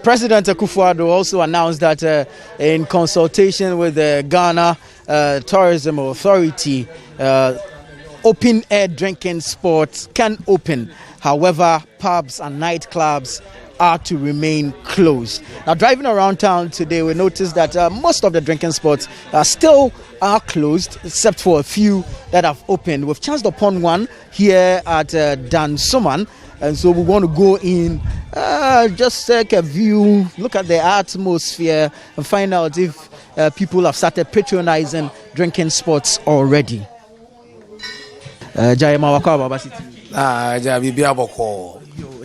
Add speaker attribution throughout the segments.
Speaker 1: President Tuffuor also announced that in consultation with the Ghana Tourism Authority, open air drinking sports can open. However, pubs and nightclubs are to remain closed. Now, driving around town today, we noticed that most of the drinking spots still are closed, except for a few that have opened. We've chanced upon one here at Dansoman, and so we want to go in, just take a view, look at the atmosphere, and find out if people have started patronizing drinking spots already.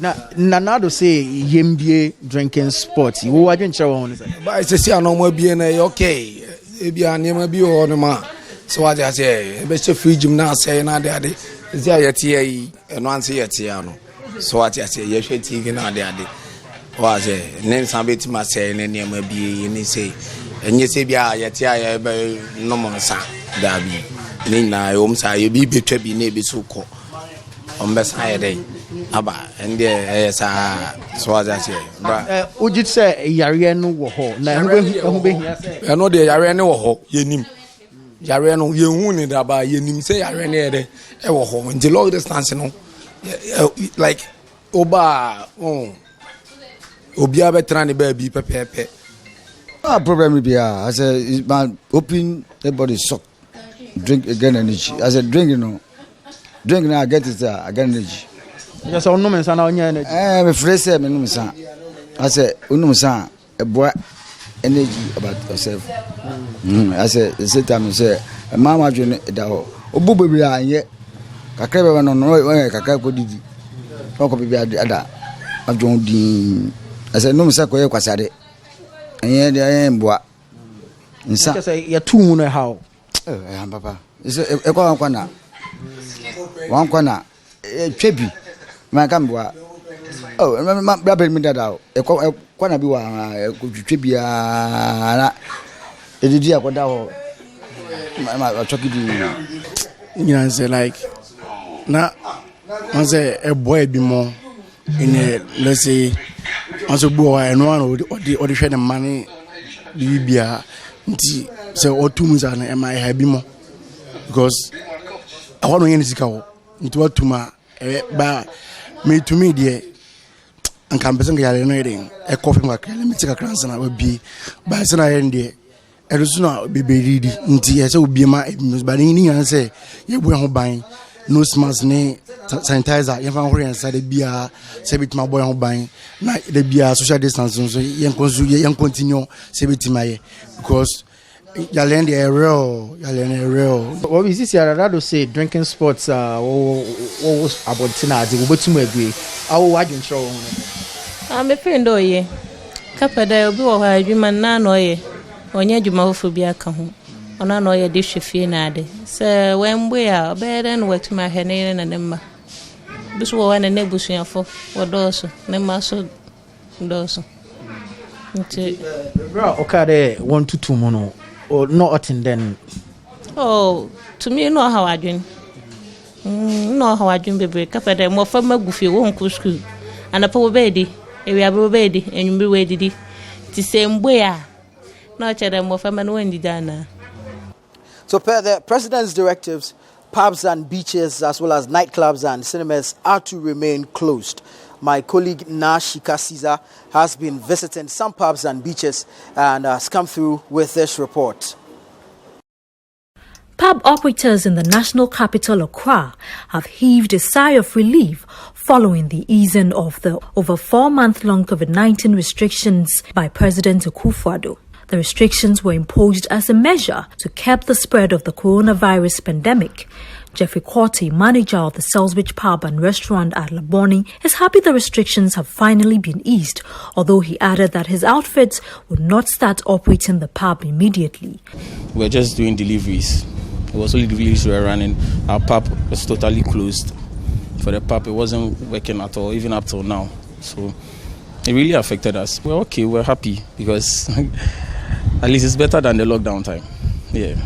Speaker 1: Nanado say yembie drinking sports. You are doing your own.
Speaker 2: But I say, I know more being okay. If you are near me or no man. So I say, best free gymnast say, na daddy. Is there a tea and once a tiano? So I say, yes, you're taking out daddy. Was it? Name somebody must say, and near me be in say, and you say, yeah, yet I no more son. Dabby. Nina, Omsa, you be betrayed, be neighbor so called. On best higher day. Aba and there is so as I say. But
Speaker 1: would you say Yariano Woho?
Speaker 2: I know the Yariano Woho, Yenim. Yariano, you wounded about Yenim, say Yarene, Ewo, and the long distance, like Oba, Obia Betrani baby, Pepe.
Speaker 3: Ah, problem be I say, man, open the body sock, drink again energy. I said, drink, drink now, I get it, I get energy.
Speaker 1: Yes, I know me son on energy.
Speaker 3: Me fresh me no son. I say, "Unum son, a boy energy about yourself." I say time say, "Mama join da ho. Obu bebre anye. Kakra be no kakra ko didi. O ko be ada. Ajon din. I say no me say ko ye kwasade. Anye de mboa. Nsa.
Speaker 1: Say ya tu mu no how.
Speaker 3: Papa. Say e ko na. Wan kwana twebi. Makambwa oh brother me dada e kwana bi wa kutwe bia na edidi akoda ho ma choki di
Speaker 2: you know say like na on say a boy bi mo in let's say on so boy no one or the share the money bia nti say otum za na e ma ha bi mo because I want to yen sika ho nti watuma ba me to me there and can person get reading a coffee mark let me take a glance and I will be by sana there e do so be ready nti e say obi ma but ni yan say ye bu ho ban no smas ne sanitizer ye fan hore inside bia say bit ma boy ho ban na the bia social distance so yen continue say bit ma ye because Yalen real.
Speaker 1: What is this? I say drinking sports. What about tonight? We both agree. How wide you show?
Speaker 4: I'm a friend of ye. Capada will be where you man no ye. Onye jumaphobia come. Ona no ye dish fee nade. Sir, when we are bed and wet to my henna and emma. This one and nebusian for what does nemaso does.
Speaker 1: Okay, 1 to 2 mono. Or not then.
Speaker 4: Oh, to me, know how I drink. Know how I drink, baby. Captain, more from my goofy won't go school. And a poor baby, a real baby, and you be ready. The same way. Not them more from an windy dana.
Speaker 1: So, per the president's directives, pubs and beaches, as well as nightclubs and cinemas, are to remain closed. My colleague Nashika Caesar has been visiting some pubs and beaches and has come through with this report.
Speaker 5: Pub operators in the national capital, Accra, have heaved a sigh of relief following the easing of the over 4-month-long COVID-19 restrictions by President Tuffuor. The restrictions were imposed as a measure to curb the spread of the coronavirus pandemic. Jeffrey Corty, manager of the Salisbury Pub and Restaurant at Laboni, is happy the restrictions have finally been eased, although he added that his outfits would not start operating the pub immediately.
Speaker 6: We're just doing deliveries. It was only deliveries we were running. Our pub was totally closed. For the pub, it wasn't working at all, even up till now. So it really affected us. We're okay, we're happy, because at least it's better than the lockdown time. Yeah.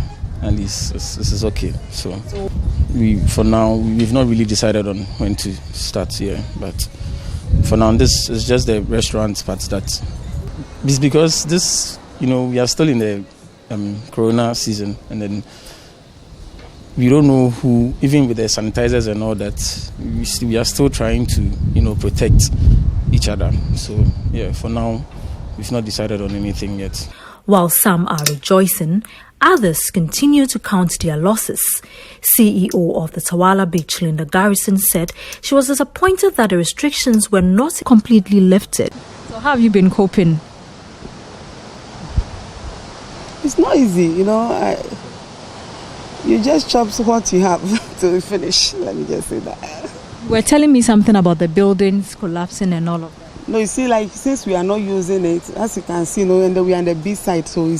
Speaker 6: At least this is okay. So for now, we've not really decided on when to start here, but for now, this is just the restaurant part that. It's because this, we are still in the corona season, and then we don't know who, even with the sanitizers and all that, we are still trying to, protect each other. So, yeah, for now, we've not decided on anything yet.
Speaker 5: While some are rejoicing, others continue to count their losses. CEO of the Tawala Beach, Linda Garrison, said she was disappointed that the restrictions were not completely lifted.
Speaker 7: So how have you been coping?
Speaker 8: It's not easy, you just chop what you have to finish. Let me just say that.
Speaker 7: You were telling me something about the buildings collapsing and all of that.
Speaker 8: No, you see, since we are not using it, as you can see, and we are on the beach side, so you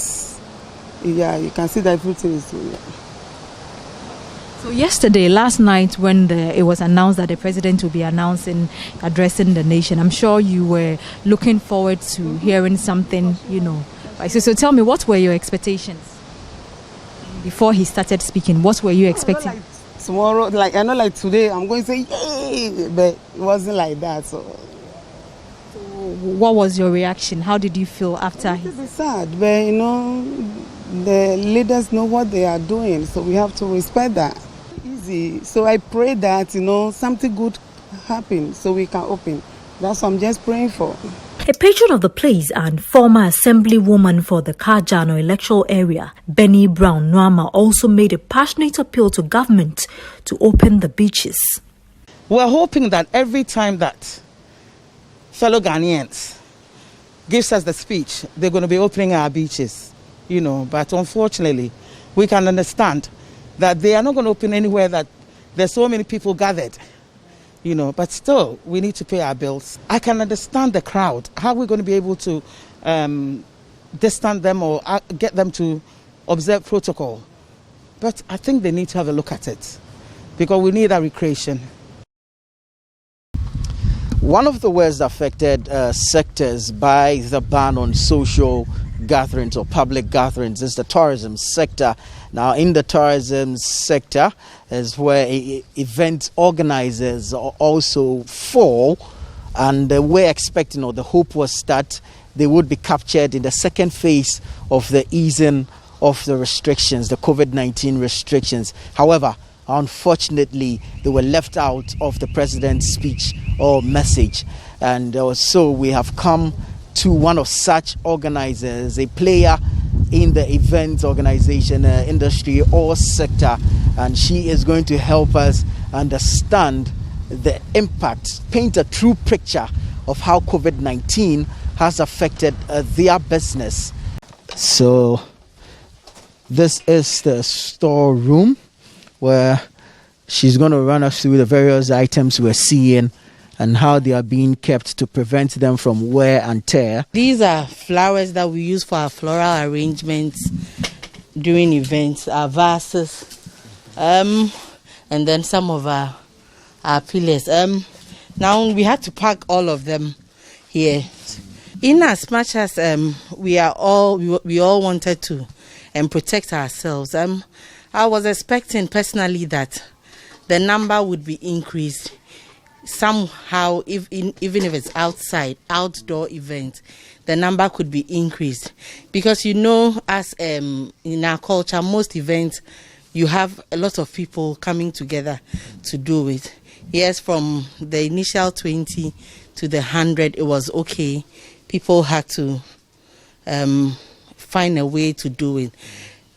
Speaker 8: can see that everything is. Yeah.
Speaker 7: So last night, when it was announced that the president will be addressing the nation, I'm sure you were looking forward to hearing something, So tell me, what were your expectations before he started speaking? What were you expecting?
Speaker 8: Tomorrow, today, I'm going to say yay, but it wasn't like that. So
Speaker 7: what was your reaction? How did you feel after?
Speaker 8: It's sad, but the leaders know what they are doing, so we have to respect that. Easy. So I pray that something good happens, so we can open. That's what I'm just praying for.
Speaker 5: A patron of the place and former assemblywoman for the Kajano electoral area, Benny Brown Nwama, also made a passionate appeal to government to open the beaches.
Speaker 9: We're hoping that every time that fellow Ghanaians gives us the speech, they're going to be opening our beaches, But unfortunately, we can understand that they are not going to open anywhere that there's so many people gathered. But still, we need to pay our bills. I can understand the crowd. How are we going to be able to distance them or get them to observe protocol? But I think they need to have a look at it because we need that recreation.
Speaker 1: One of the worst affected sectors by the ban on social gatherings or public gatherings is the tourism sector. Now, in the tourism sector is where event organizers also fall, and we're expecting, or the hope was that they would be captured in the second phase of the easing of the restrictions, the COVID-19 restrictions. However, unfortunately, they were left out of the president's speech or message, and so we have come to one of such organizers, a player in the event organization industry or sector, and she is going to help us understand the impact, paint a true picture of how COVID-19 has affected their business. So this is the storeroom where she's going to run us through the various items we're seeing and how they are being kept to prevent them from wear and tear.
Speaker 10: These are flowers that we use for our floral arrangements during events, our vases, and then some of our pillars. Now we had to pack all of them here. In as much as we all wanted to protect ourselves, I was expecting personally that the number would be increased. Somehow, even if it's outdoor event, the number could be increased. Because as in our culture, most events, you have a lot of people coming together to do it. Yes, from the initial 20 to the 100, it was okay. People had to find a way to do it.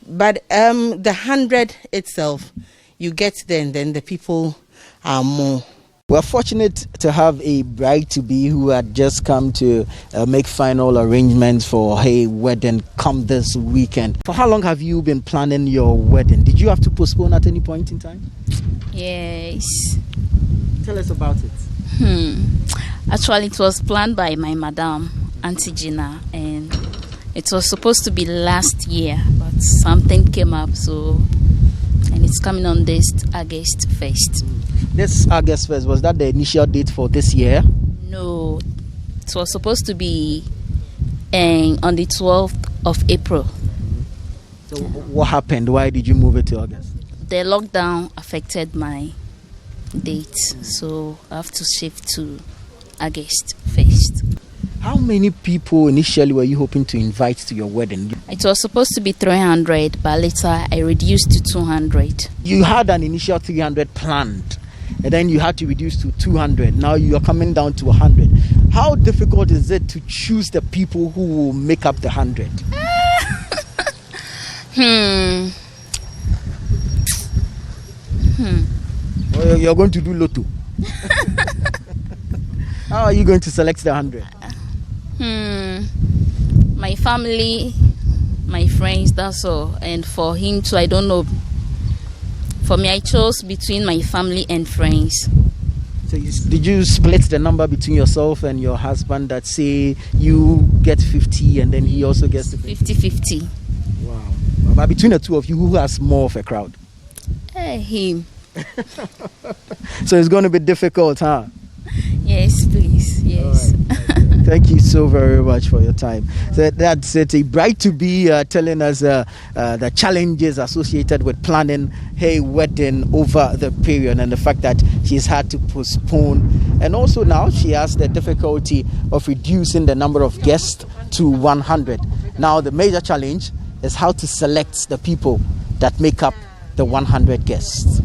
Speaker 10: But the 100 itself, you get there and then the people are more.
Speaker 1: We're fortunate to have a bride-to-be who had just come to make final arrangements for her wedding come this weekend. For how long have you been planning your wedding? Did you have to postpone at any point in time?
Speaker 11: Yes.
Speaker 1: Tell us about it.
Speaker 11: Actually, it was planned by my madam, Auntie Gina, and it was supposed to be last year, but something came up, and it's coming on this August 1st.
Speaker 1: This August 1st, was that the initial date for this year?
Speaker 11: No, it was supposed to be on the 12th of April.
Speaker 1: So what happened? Why did you move it to August?
Speaker 11: The lockdown affected my date, so I have to shift to August 1st.
Speaker 1: How many people initially were you hoping to invite to your wedding?
Speaker 11: It was supposed to be 300, but later I reduced to 200.
Speaker 1: You had an initial 300 planned, and then you had to reduce to 200. Now you are coming down to 100. How difficult is it to choose the people who will make up the 100? Well, you're going to do lotto. How are you going to select the 100?
Speaker 11: My family, my friends, that's all. And for him too, I don't know. For me, I chose between my family and friends.
Speaker 1: So did you split the number between yourself and your husband, that say you get 50 and then he also gets
Speaker 11: 50-50?
Speaker 1: Wow. But between the two of you, who has more of a crowd?
Speaker 11: Him.
Speaker 1: So it's going to be difficult, huh?
Speaker 11: Yes, please. Yes.
Speaker 1: Thank you so very much for your time. So that's it. A bride-to-be telling us the challenges associated with planning her wedding over the period, and the fact that she's had to postpone. And also now she has the difficulty of reducing the number of guests to 100. Now the major challenge is how to select the people that make up the 100 guests.